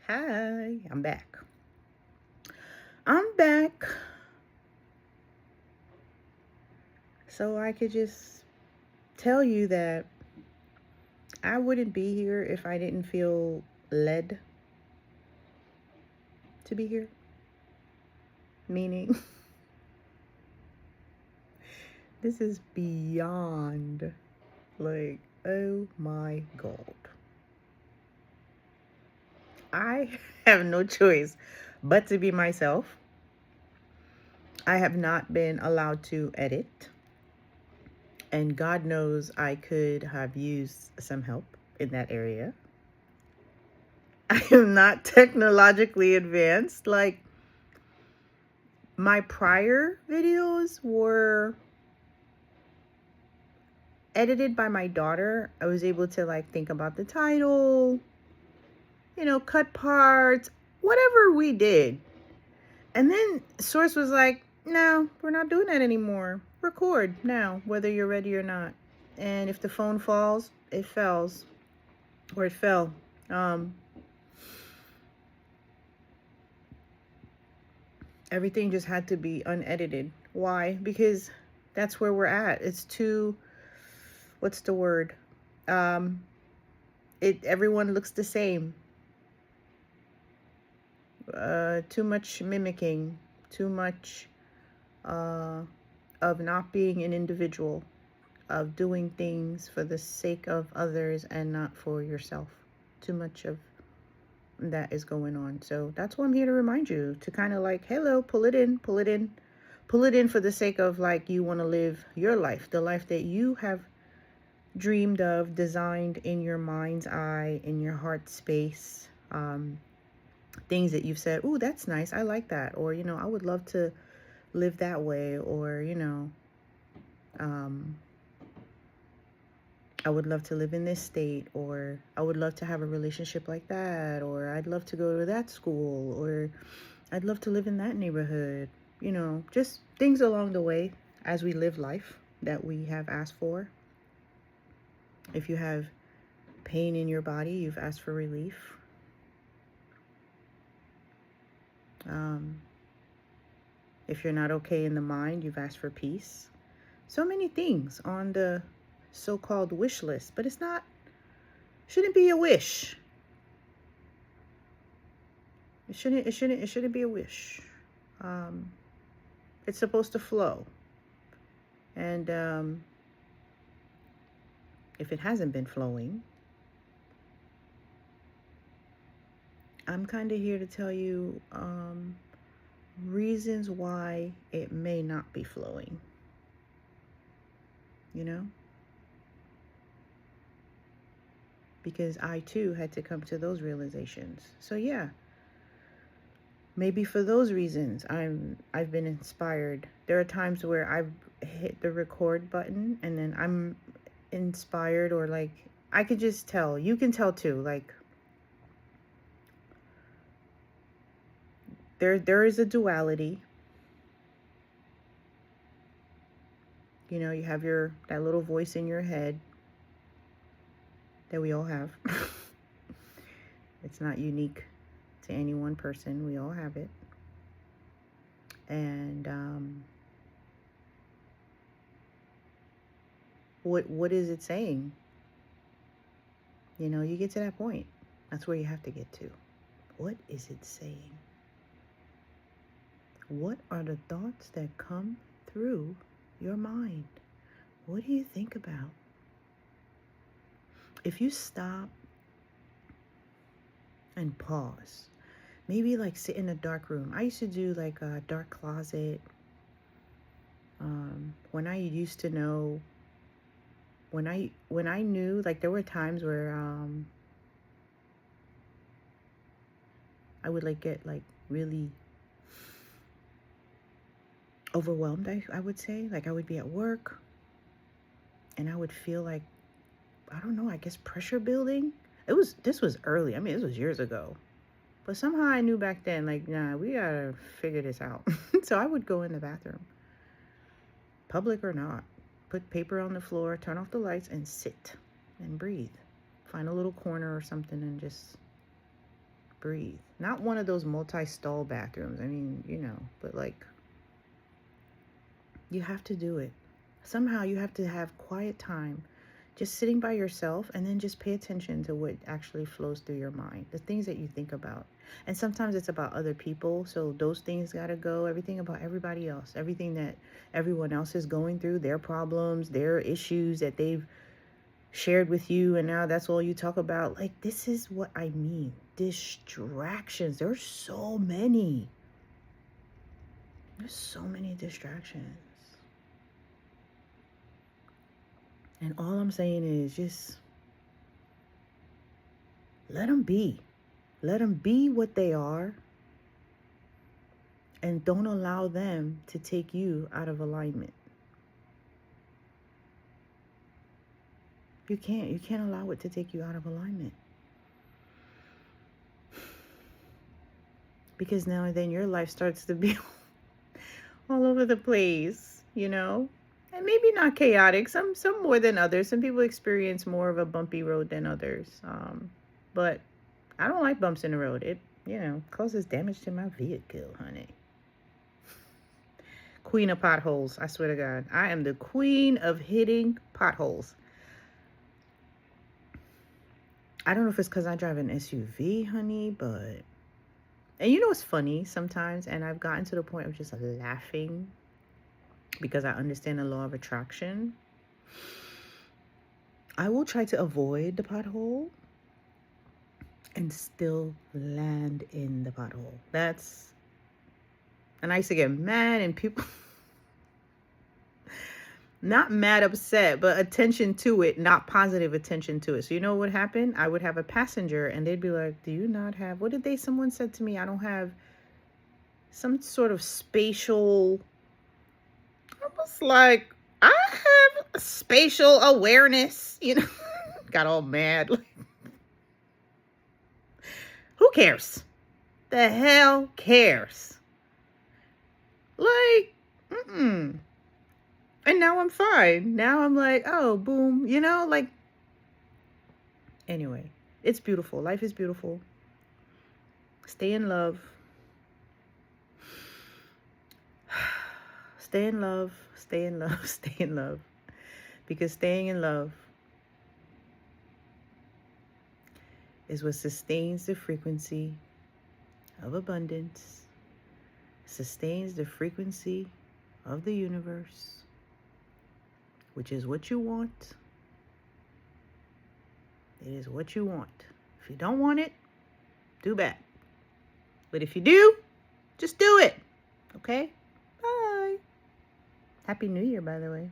Hi, I'm back. I'm back so I could just tell you that I wouldn't be here if I didn't feel led to be here. Meaning, this is beyond like, oh my God. I have no choice but to be myself. I have not been allowed to edit. And God knows I could have used some help in that area. I am not technologically advanced. Like, my prior videos were edited by my daughter. I was able to like think about the title, cut parts, whatever we did. And then Source was like, no, we're not doing that anymore. Record now, whether you're ready or not. And if the phone falls, it falls, or it fell. Everything just had to be unedited. Why? Because that's where we're at. It's too, what's the word? Um, everyone looks the same. Too much mimicking, too much of not being an individual, of doing things for the sake of others and not for yourself. Too much of that is going on. So that's why I'm here to remind you to kind of like, hello, pull it in, pull it in, pull it in for the sake of like you want to live your life, the life that you have dreamed of, designed in your mind's eye, in your heart space. Things that you've said, oh, that's nice, I like that, or I would love to live that way, or um, I would love to live in this state, or I would love to have a relationship like that, or I'd love to go to that school, or I'd love to live in that neighborhood. Just things along the way as we live life that we have asked for. If you have pain in your body, you've asked for relief. Um, if you're not okay in the mind, you've asked for peace. So many things on the so-called wish list, but shouldn't be a wish. It shouldn't be a wish. Um, it's supposed to flow. And if it hasn't been flowing, I'm kind of here to tell you reasons why it may not be flowing. Because I too had to come to those realizations. So yeah, maybe for those reasons I've been inspired. There are times where I've hit the record button and then I'm inspired, or like I could just tell. You can tell too. Like there is a duality. You have that little voice in your head that we all have. It's not unique to any one person. We all have it. And what is it saying? You get to that point. That's where you have to get to. What is it saying? What are the thoughts that come through your mind? What do you think about? If you stop and pause, maybe like sit in a dark room. I used to do like a dark closet. When I used to know, when I knew, like there were times where I would like get like really overwhelmed. I would say, like I would be at work and I would feel like, I don't know, I guess pressure building. This was early. I mean, this was years ago. But somehow I knew back then, like, nah, we gotta figure this out. So I would go in the bathroom, public or not, put paper on the floor, turn off the lights, and sit and breathe. Find a little corner or something and just breathe. Not one of those multi-stall bathrooms. I mean, but like, you have to do it. Somehow you have to have quiet time, just sitting by yourself, and then just pay attention to what actually flows through your mind, the things that you think about. And sometimes it's about other people, so those things got to go. Everything about everybody else, everything that everyone else is going through, their problems, their issues that they've shared with you, and now that's all you talk about. Like, this is what I mean. Distractions. There's so many. There's so many distractions. And all I'm saying is just let them be. Let them be what they are. And don't allow them to take you out of alignment. You can't allow it to take you out of alignment. Because now and then your life starts to be all over the place, and maybe not chaotic. Some more than others. Some people experience more of a bumpy road than others. But I don't like bumps in the road. It causes damage to my vehicle, honey. Queen of potholes. I swear to God, I am the queen of hitting potholes. I don't know if it's because I drive an SUV, honey, but... And it's funny sometimes, and I've gotten to the point of just laughing because I understand the law of attraction. I will try to avoid the pothole and still land in the pothole. And I used to get mad, and people... Not mad, upset, but attention to it, not positive attention to it. So you know what would happen? I would have a passenger and they'd be like, do you not have, someone said to me, I don't have some sort of spatial, almost like, I have a spatial awareness, got all mad. Who cares? The hell cares? Like, And now I'm fine. Now I'm like, oh, boom, like, anyway, it's beautiful. Life is beautiful. Stay in love. Stay in love. Stay in love. Stay in love. Because staying in love is what sustains the frequency of abundance, sustains the frequency of the universe, which is what you want. It is what you want. If you don't want it, do bad. But if you do, just do it. Okay? Bye. Happy New Year, by the way.